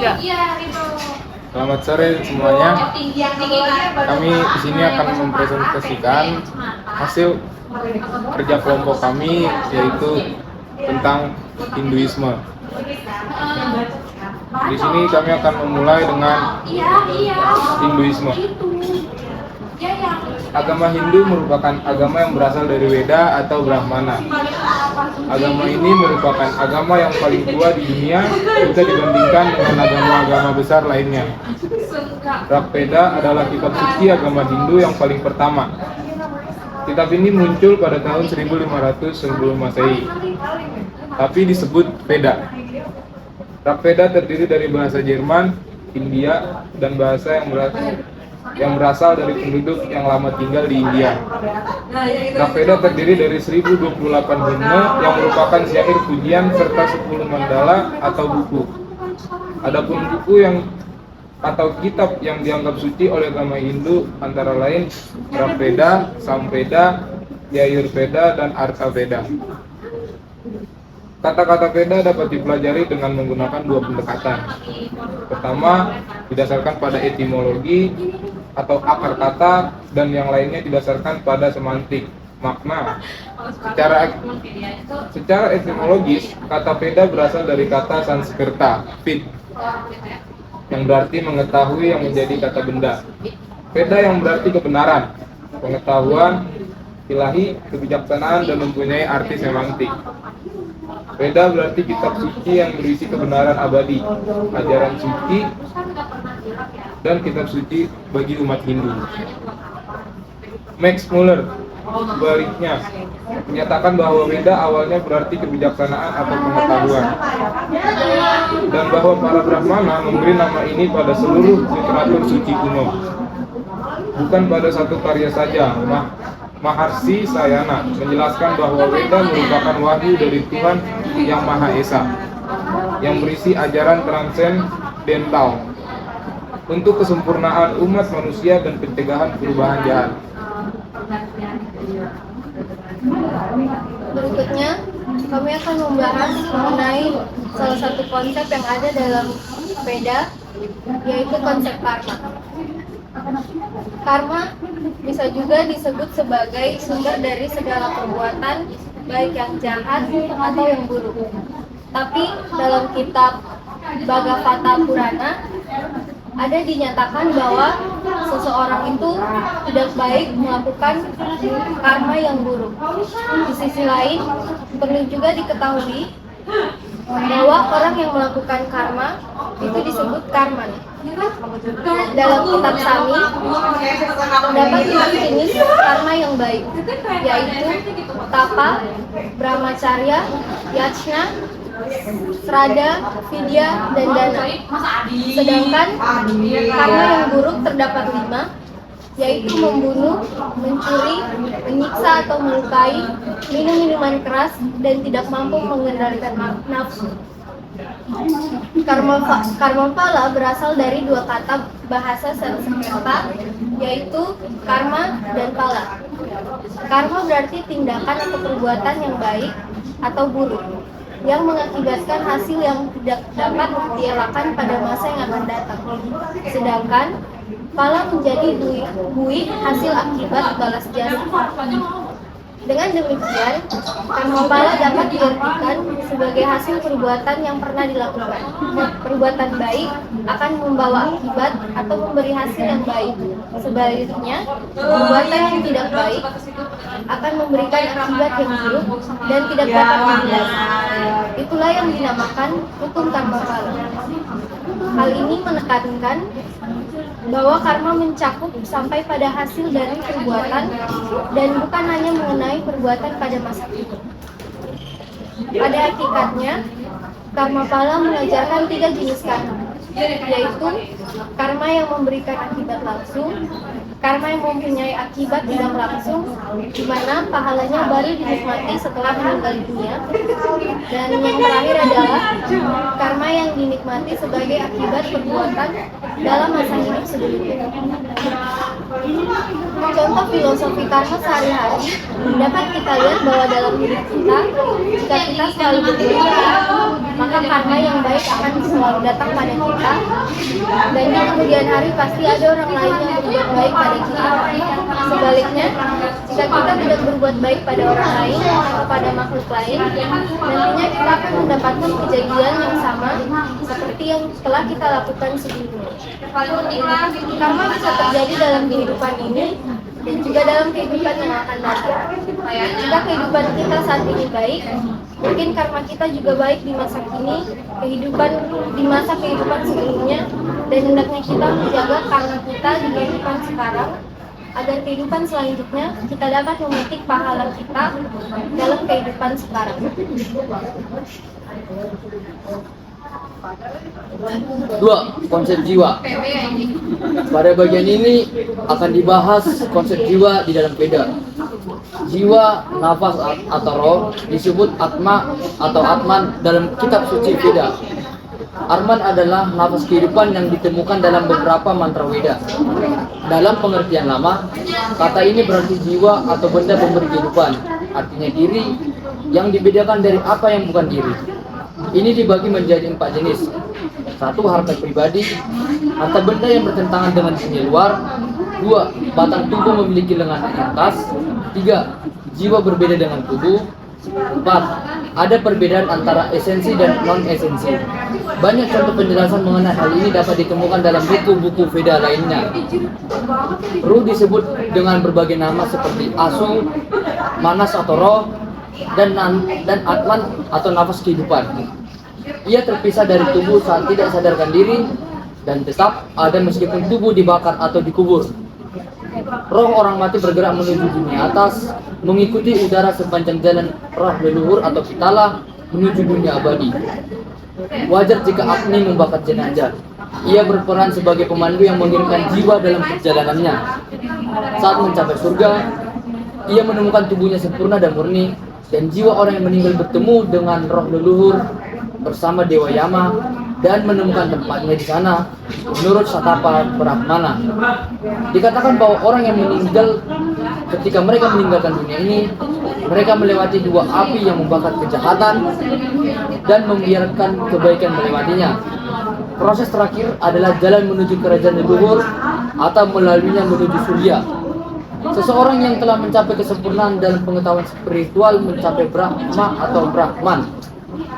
Enggak. Selamat sore semuanya. Kami di sini akan mempresentasikan hasil kerja kelompok kami, yaitu tentang Hinduisme. Di sini kami akan memulai dengan Hinduisme. Agama Hindu merupakan agama yang berasal dari Weda atau Brahmana. Agama ini merupakan agama yang paling tua di dunia jika dibandingkan dengan agama-agama besar lainnya. Rig Veda adalah kitab suci agama Hindu yang paling pertama. Kitab ini muncul pada tahun 1500 sebelum Masehi, tapi disebut Veda. Rig Veda terdiri dari bahasa Jerman, India, dan bahasa yang berasal dari penduduk yang lama tinggal di India. Rig Veda terdiri dari 1028 himne yang merupakan syair pujian serta 10 mandala atau buku. Adapun buku atau kitab yang dianggap suci oleh agama Hindu antara lain Rig Veda, Sam Veda, Yajurveda, dan Artha Veda. Kata-kata Veda dapat dipelajari dengan menggunakan dua pendekatan. Pertama, didasarkan pada etimologi atau akar kata, dan yang lainnya didasarkan pada semantik, makna. Secara etimologis, kata Veda berasal dari kata Sanskerta, vid, yang berarti mengetahui, yang menjadi kata benda. Veda yang berarti kebenaran, pengetahuan, ilahi, kebijaksanaan, dan mempunyai arti semantik. Veda berarti kitab suci yang berisi kebenaran abadi, ajaran suci, dan kitab suci bagi umat Hindu. Max Muller sebaliknya menyatakan bahwa Veda awalnya berarti kebijaksanaan atau pengetahuan, dan bahwa para Brahmana memberi nama ini pada seluruh literatur suci kuno, bukan pada satu karya saja. Maharsi Sayana menjelaskan bahwa Veda merupakan wahyu dari Tuhan Yang Maha Esa yang berisi ajaran transendental untuk kesempurnaan umat manusia dan pencegahan perubahan jahat. Berikutnya, kami akan membahas mengenai salah satu konsep yang ada dalam Veda, yaitu konsep karma. Karma bisa juga disebut sebagai sumber dari segala perbuatan, baik yang jahat atau yang buruk. Tapi dalam kitab Bhagavata Purana ada dinyatakan bahwa seseorang itu tidak baik melakukan karma yang buruk. Di sisi lain, perlu juga diketahui bahwa orang yang melakukan karma itu disebut karman. Dalam kitab Sami terdapat 5 jenis karma yang baik, yaitu tapa, brahmacharya, yajna, Srada, Vidya, dan Dana. Sedangkan karma yang buruk terdapat 5, yaitu membunuh, mencuri, menyiksa atau melukai, minum minuman keras, dan tidak mampu mengendalikan nafsu. Karma pala berasal dari dua kata bahasa Sanskerta, yaitu karma dan pala. Karma berarti tindakan atau perbuatan yang baik atau buruk, yang mengakibatkan hasil yang tidak dapat dielakkan pada masa yang akan datang. Sedangkan pala menjadi buih hasil akibat balas jasa. Dengan demikian, karma pala dapat diartikan sebagai hasil perbuatan yang pernah dilakukan. Perbuatan baik akan membawa akibat atau memberi hasil yang baik. Sebaliknya, perbuatan yang tidak baik akan memberikan akibat yang buruk dan tidak dapat dihindarkan. Itulah yang dinamakan hukum karma pala. Hal ini menekankan bahwa karma mencakup sampai pada hasil dari perbuatan dan bukan hanya mengenai perbuatan pada masa itu. Pada hakikatnya, karma pala mengajarkan 3 jenis karma, yaitu karma yang memberikan akibat langsung, karma yang mempunyai akibat tidak langsung, di mana pahalanya baru dinikmati setelah meninggal dunia. Dan yang terakhir adalah karma yang dinikmati sebagai akibat perbuatan dalam masa hidup sebelumnya. Contoh filosofi karma sehari-hari dapat kita lihat bahwa dalam hidup kita, jika kita selalu berbuat baik, maka karma yang baik akan selalu datang pada kita, dan di kemudian hari pasti ada orang lain yang berbuat baik pada kita. Sebaliknya, jika kita tidak berbuat baik pada orang lain atau pada makhluk lain, nantinya kita akan mendapatkan kejadian yang sama seperti yang telah kita lakukan sebelumnya. Karma bisa terjadi dalam kehidupan ini dan juga dalam kehidupan yang akan datang. Jika kehidupan kita saat ini baik, mungkin karma kita juga baik di masa kini, di masa kehidupan sebelumnya, dan hendaknya kita menjaga karma kita di kehidupan sekarang, agar kehidupan selanjutnya kita dapat memetik pahala kita dalam kehidupan sekarang. Dua, konsep jiwa. Pada bagian ini akan dibahas konsep jiwa di dalam Veda. Jiwa, nafas atau roh disebut Atma atau Atman dalam kitab suci Veda. Atman adalah nafas kehidupan yang ditemukan dalam beberapa mantra Veda. Dalam pengertian lama, kata ini berarti jiwa atau benda pemberi kehidupan, artinya diri yang dibedakan dari apa yang bukan diri. Ini dibagi menjadi 4 jenis. 1. Harta pribadi, harta benda yang bertentangan dengan dunia luar. 2. Batang tubuh memiliki lengan atas. 3. Jiwa berbeda dengan tubuh. 4. Ada perbedaan antara esensi dan non-esensi. Banyak contoh penjelasan mengenai hal ini dapat ditemukan dalam buku-buku Veda lainnya. Ruh disebut dengan berbagai nama seperti Asu, Manas atau roh, dan Atman atau nafas kehidupan. Ia terpisah dari tubuh saat tidak sadarkan diri dan tetap ada meskipun tubuh dibakar atau dikubur. Roh orang mati bergerak menuju dunia atas, mengikuti udara sepanjang jalan roh leluhur atau pitala menuju dunia abadi. Wajar jika Agni membakar jenazah. Ia berperan sebagai pemandu yang mengirimkan jiwa dalam perjalanannya. Saat mencapai surga, ia menemukan tubuhnya sempurna dan murni, dan jiwa orang yang meninggal bertemu dengan roh leluhur bersama Dewa Yama dan menemukan tempatnya di sana menurut Satapa Brahmana. Dikatakan bahwa orang yang meninggal ketika mereka meninggalkan dunia ini, mereka melewati 2 api yang membakar kejahatan dan membiarkan kebaikan melewatinya. Proses terakhir adalah jalan menuju kerajaan leluhur atau melaluinya menuju surya. Seseorang yang telah mencapai kesempurnaan dalam pengetahuan spiritual mencapai Brahma atau Brahman.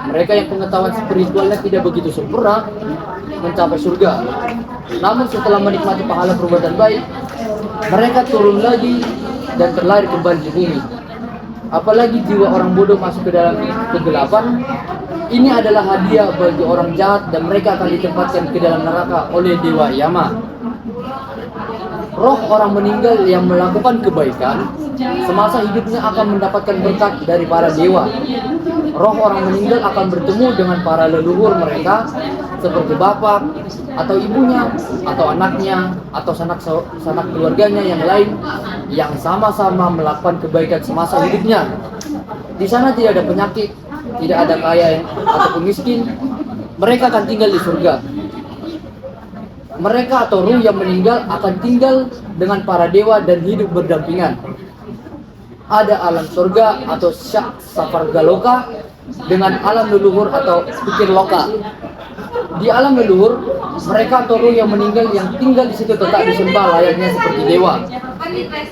Mereka yang pengetahuan spiritualnya tidak begitu sempurna mencapai surga. Namun setelah menikmati pahala perbuatan baik, mereka turun lagi dan terlahir kembali di bumi. Apalagi jiwa orang bodoh masuk ke dalam kegelapan, ini adalah hadiah bagi orang jahat dan mereka akan ditempatkan ke dalam neraka oleh Dewa Yama. Roh orang meninggal yang melakukan kebaikan semasa hidupnya akan mendapatkan berkat dari para dewa. Roh orang meninggal akan bertemu dengan para leluhur mereka seperti bapak atau ibunya atau anaknya atau sanak keluarganya yang lain yang sama-sama melakukan kebaikan semasa hidupnya. Di sana tidak ada penyakit, tidak ada kaya ataupun miskin. Mereka akan tinggal di surga. Mereka atau ruh yang meninggal akan tinggal dengan para dewa dan hidup berdampingan. Ada alam surga atau Safargaloka dengan alam leluhur atau pikir loka. Di alam leluhur, mereka atau ruh yang meninggal yang tinggal di situ tetap disembah layaknya seperti dewa,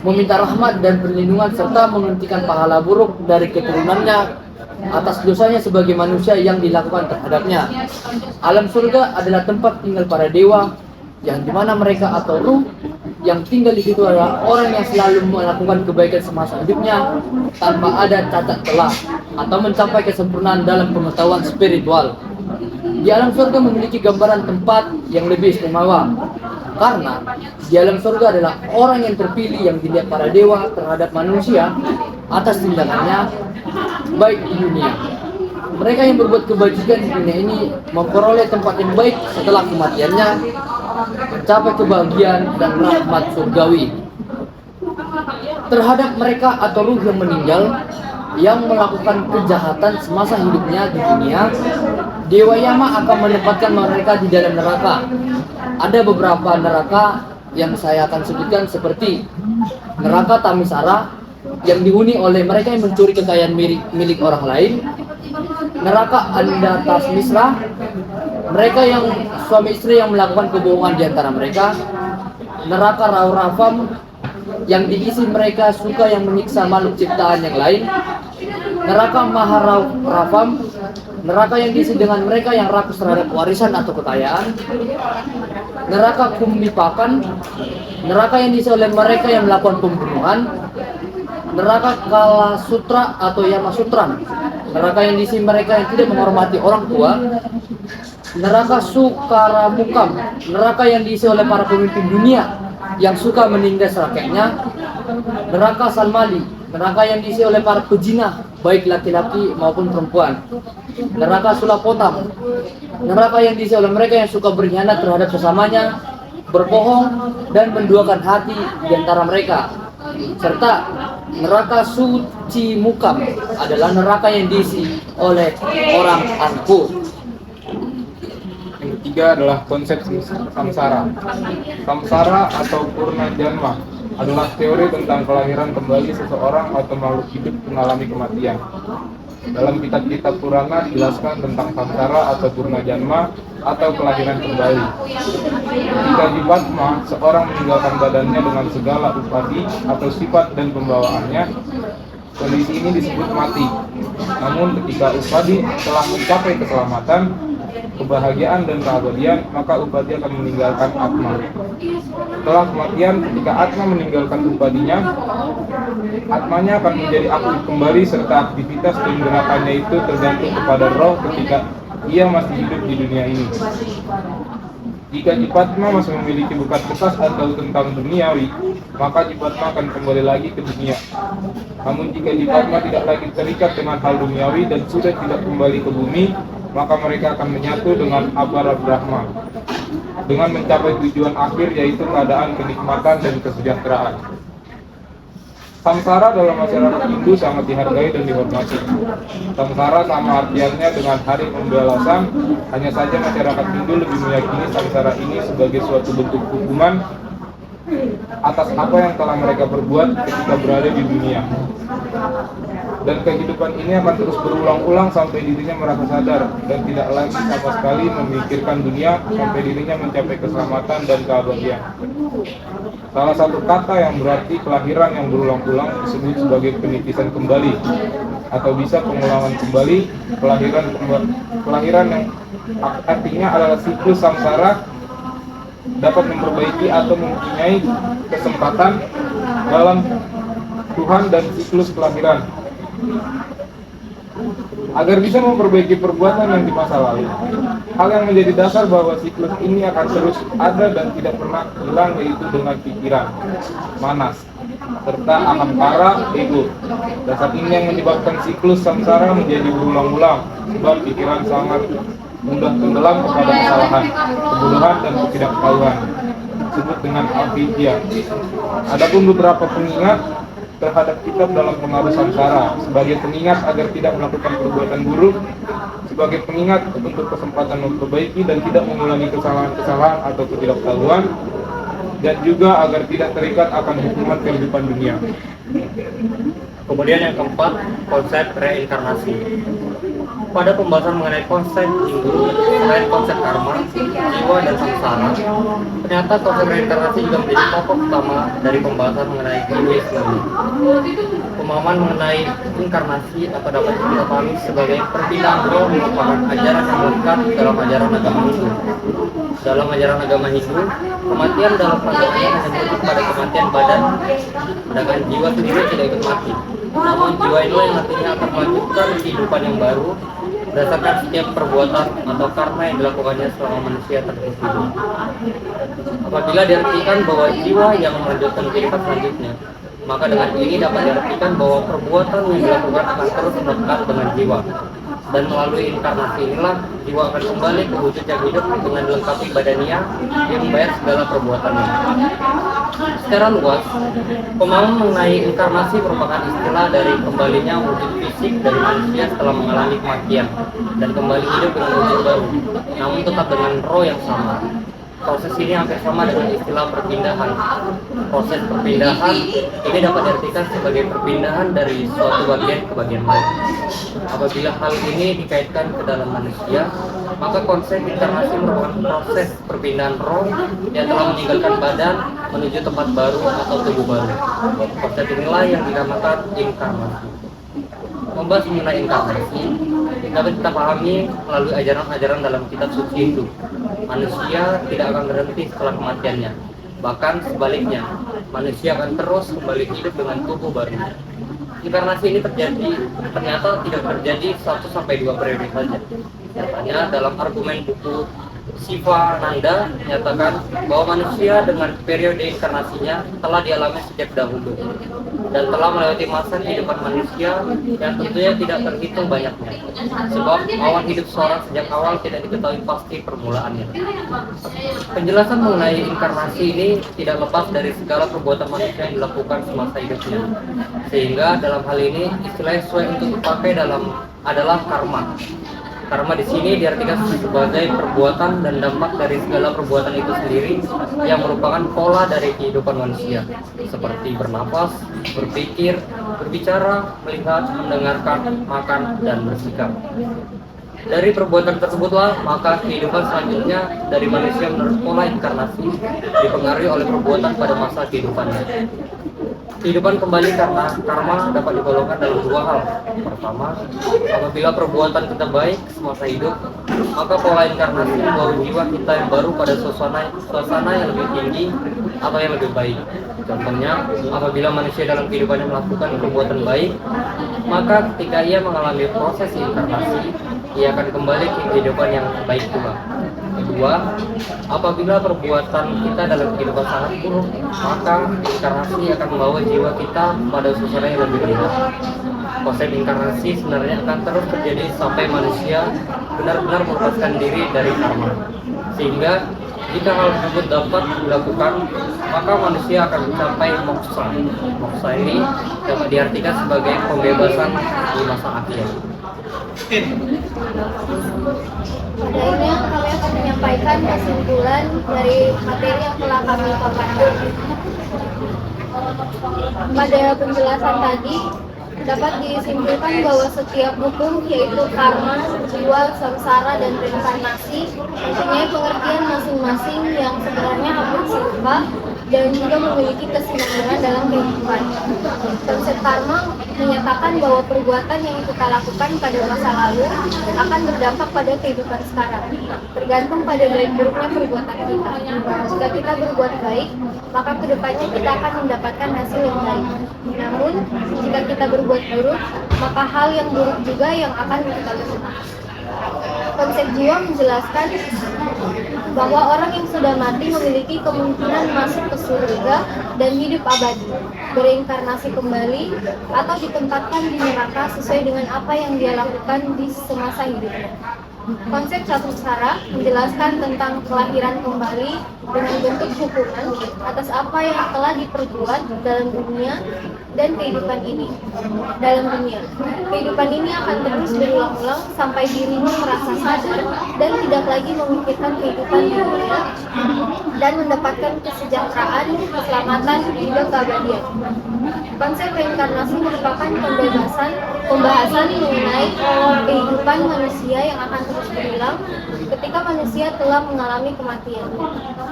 meminta rahmat dan perlindungan serta menghentikan pahala buruk dari keturunannya atas dosanya sebagai manusia yang dilakukan terhadapnya. Alam surga adalah tempat tinggal para dewa, yang dimana mereka atau ruh yang tinggal di situ adalah orang yang selalu melakukan kebaikan semasa hidupnya tanpa ada cacat celah atau mencapai kesempurnaan dalam pengetahuan spiritual. Di alam surga memiliki gambaran tempat yang lebih istimewa karena di alam surga adalah orang yang terpilih yang dilihat para dewa terhadap manusia atas tindakannya baik di dunia. Mereka yang berbuat kebajikan di dunia ini memperoleh tempat yang baik setelah kematiannya, mencapai kebahagiaan dan rahmat surgawi. terhadap mereka atau ruh yang meninggal yang melakukan kejahatan semasa hidupnya di dunia, Dewa Yama akan menempatkan mereka di dalam neraka. Ada beberapa neraka yang saya akan sebutkan seperti neraka Tamisara yang dihuni oleh mereka yang mencuri kekayaan milik orang lain, neraka Andatasmisra, mereka yang suami istri yang melakukan kebohongan di antara mereka, neraka Raurafam yang diisi mereka suka yang menyiksa makhluk ciptaan yang lain, neraka Maharafam, neraka yang diisi dengan mereka yang rakus terhadap warisan atau kekayaan, neraka Kumbipakan, neraka yang diisi oleh mereka yang melakukan pembunuhan, neraka Kalasutra atau Yamasutran, neraka yang diisi mereka yang tidak menghormati orang tua, neraka Sukaramukam, neraka yang diisi oleh para pemimpin dunia yang suka menindas rakyatnya, neraka Salmali, neraka yang diisi oleh para pejinah baik laki-laki maupun perempuan, neraka Sulapotam, neraka yang diisi oleh mereka yang suka berkhianat terhadap sesamanya, berbohong dan menduakan hati di antara mereka, serta neraka Suci Mukam adalah neraka yang diisi oleh orang angkuh. Yang ketiga adalah konsep samsara. Samsara atau purna janma adalah teori tentang kelahiran kembali seseorang atau makhluk hidup mengalami kematian. Dalam kitab-kitab Purana dijelaskan tentang samsara atau purna janma atau kelahiran kembali. Jika di Padma, seorang meninggalkan badannya dengan segala upadi atau sifat dan pembawaannya, kondisi ini disebut mati. Namun ketika upadi telah mencapai keselamatan, kebahagiaan dan keabadian, maka upadi akan meninggalkan atma. Setelah kematian, ketika atma meninggalkan upadinya, atmanya akan menjadi aktif kembali serta aktivitas dan gerakannya itu tergantung kepada roh ketika ia masih hidup di dunia ini. Jika Jipatma masih memiliki bekas bekas atau tentang duniawi, maka Jipatma akan kembali lagi ke dunia. Namun jika Jipatma tidak lagi terikat dengan hal duniawi dan sudah tidak kembali ke bumi, maka mereka akan menyatu dengan Abara Brahma dengan mencapai tujuan akhir, yaitu keadaan kenikmatan dan kesejahteraan. Samsara dalam masyarakat Hindu sangat dihargai dan dihormati. Samsara sama artiannya dengan hari pembalasan, hanya saja masyarakat Hindu lebih meyakini samsara ini sebagai suatu bentuk hukuman atas apa yang telah mereka perbuat ketika berada di dunia. Dan kehidupan ini akan terus berulang-ulang sampai dirinya merasa sadar dan tidak lagi sama sekali memikirkan dunia sampai dirinya mencapai keselamatan dan keabadian. Salah satu kata yang berarti kelahiran yang berulang-ulang disebut sebagai penitisan kembali, atau bisa pengulangan kembali, kelahiran yang artinya adalah siklus samsara dapat memperbaiki atau mempunyai kesempatan dalam Tuhan dan siklus kelahiran agar bisa memperbaiki perbuatan yang di masa lalu. Hal yang menjadi dasar bahwa siklus ini akan terus ada dan tidak pernah hilang, yaitu dengan pikiran, manas, serta ahamkara, ego. Dasar ini yang menyebabkan siklus samsara menjadi berulang-ulang, sebab pikiran sangat mudah tenggelam kepada kesalahan, kebodohan, dan ketidaktahuan, disebut dengan avidya. Adapun beberapa pengingat terhadap kitab dalam pengaruh samsara, sebagai pengingat agar tidak melakukan perbuatan buruk, sebagai pengingat untuk kesempatan memperbaiki dan tidak mengulangi kesalahan-kesalahan atau ketidaktahuan, dan juga agar tidak terikat akan hukuman kehidupan dunia. Kemudian yang keempat, konsep reinkarnasi. Pada pembahasan mengenai konsep Hindu, selain konsep karma, jiwa, dan samsara, ternyata konsep reinkarnasi juga menjadi pokok utama dari pembahasan mengenai Hinduisme. Pemahaman mengenai inkarnasi atau dapat kita pahami sebagai perpindahan roh merupakan ajaran yang lengkap dalam ajaran agama Hindu. Dalam ajaran agama Hindu, kematian dalam pandangannya hanya merujuk pada kematian badan, sedangkan jiwa sendiri tidak ikut mati. Namun jiwa itu yang nantinya akan melanjutkan kehidupan yang baru berdasarkan setiap perbuatan atau karma yang dilakukannya selama manusia terus hidup. Apabila diartikan bahwa jiwa yang melanjutkan kehidupan selanjutnya, maka dengan ini dapat diartikan bahwa perbuatan yang dilakukan akan terus melekat dengan jiwa, Dan melalui inkarnasi inilah jiwa akan kembali ke wujud yang hidup dengan dilengkapi badannya yang membayar segala perbuatannya. Secara luas, pemahaman mengenai inkarnasi merupakan istilah dari kembalinya wujud fisik dari manusia setelah mengalami kematian dan kembali hidup dengan wujud baru, namun tetap dengan roh yang sama. Proses ini hampir sama dengan istilah perpindahan. Proses perpindahan ini dapat diartikan sebagai perpindahan dari suatu bagian ke bagian lain. Apabila hal ini dikaitkan ke dalam manusia, maka konsep inkarnasi merupakan proses perpindahan roh yang telah meninggalkan badan menuju tempat baru atau tubuh baru. Konsep inilah yang dinamakan inkarnasi. Membahas mengenai inkarnasi dapat kita pahami melalui ajaran-ajaran dalam kitab suci Hindu. Manusia tidak akan berhenti setelah kematiannya. Bahkan sebaliknya, manusia akan terus kembali hidup dengan tubuh baru. Inkarnasi ini ternyata tidak terjadi 1-2 periode saja. Nyatanya dalam argumen buku Siva Nanda menyatakan bahwa manusia dengan periode inkarnasinya telah dialami sejak dahulu dan telah melewati masa kehidupan manusia yang tentunya tidak terhitung banyaknya, sebab awan hidup seorang sejak awal tidak diketahui pasti permulaannya. Penjelasan mengenai inkarnasi ini tidak lepas dari segala perbuatan manusia yang dilakukan semasa hidupnya, sehingga dalam hal ini istilah yang sesuai untuk dipakai adalah karma. Karma di sini diartikan sebagai perbuatan dan dampak dari segala perbuatan itu sendiri yang merupakan pola dari kehidupan manusia, seperti bernapas, berpikir, berbicara, melihat, mendengarkan, makan, dan bersikap. Dari perbuatan tersebutlah maka kehidupan selanjutnya dari manusia menurut pola inkarnasi dipengaruhi oleh perbuatan pada masa kehidupannya. Kehidupan kembali karena karma dapat digolongkan dalam 2 hal. Pertama, apabila perbuatan kita baik semasa hidup, maka pola inkarnasi membawa jiwa kita yang baru pada suasana yang lebih tinggi atau yang lebih baik. Contohnya, apabila manusia dalam kehidupannya melakukan perbuatan baik, maka ketika ia mengalami proses inkarnasi, ia akan kembali ke kehidupan yang baik pula. Kedua, apabila perbuatan kita dalam kehidupan sangat buruk, maka inkarnasi akan membawa jiwa kita pada suasana yang lebih rendah. Konsep inkarnasi sebenarnya akan terus terjadi sampai manusia benar-benar melepaskan diri dari karma. Sehingga jika hal tersebut dapat dilakukan, maka manusia akan mencapai moksa. Moksa ini dapat diartikan sebagai pembebasan di masa akhir. Pada akhirnya kami akan menyampaikan kesimpulan dari materi yang telah kami paparkan. Pada penjelasan tadi dapat disimpulkan bahwa setiap hukum, yaitu karma, jiwa, samsara, dan reinkarnasi, mempunyai pengertian masing-masing yang sebenarnya hampir serupa dan juga memiliki kesinambungan dalam kehidupan. Konsep karma menyatakan bahwa perbuatan yang kita lakukan pada masa lalu akan berdampak pada kehidupan sekarang, tergantung pada baik buruknya perbuatan kita. Jika kita berbuat baik, maka kedepannya kita akan mendapatkan hasil yang baik. Namun, jika kita berbuat buruk, maka hal yang buruk juga yang akan kita lakukan. Konsep jiwa menjelaskan bahwa orang yang sudah mati memiliki kemungkinan masuk ke surga dan hidup abadi, bereinkarnasi kembali, atau ditempatkan di neraka sesuai dengan apa yang dia lakukan di semasa hidupnya. Konsep samsara menjelaskan tentang kelahiran kembali dengan bentuk hukuman atas apa yang telah diperbuat dalam dunia dan kehidupan ini. Dalam dunia, kehidupan ini akan terus berulang-ulang sampai dirinya merasa sadar dan tidak lagi memikirkan kehidupan di dunia dan mendapatkan kesejahteraan, keselamatan, juga keabadian. Konsep reinkarnasi merupakan pembahasan mengenai kehidupan manusia yang akan terus berulang ketika manusia telah mengalami kematian.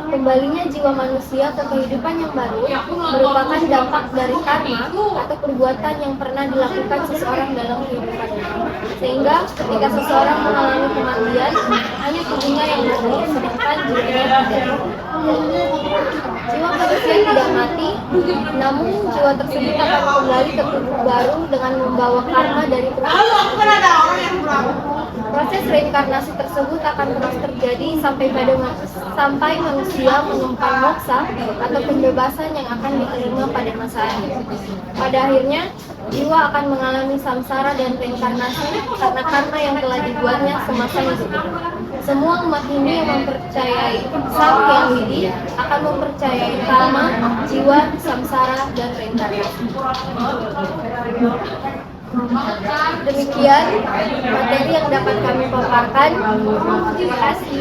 Kembalinya jiwa manusia ke kehidupan yang baru merupakan dampak dari karma atau perbuatan yang pernah dilakukan seseorang dalam kehidupannya. Sehingga ketika seseorang mengalami kematian, hanya tubuhnya yang mati, sedangkan jiwanya tidak. Jiwa manusia tidak mati, namun jiwa tersebut akan kembali ke tubuh baru dengan membawa karma dari proses reinkarnasi tersebut akan terus terjadi sampai manusia menyimpan moksa atau pembebasan yang akan diterima pada masa akhir. Pada akhirnya, jiwa akan mengalami samsara dan reinkarnasi karena karma yang telah dibuatnya semasa hidup. Semua umat Hindu yang mempercayai Sang Hyang Widi akan mempercayai karma, jiwa, samsara, dan reinkarnasi. Demikian materi yang dapat kami paparkan. Terima kasih.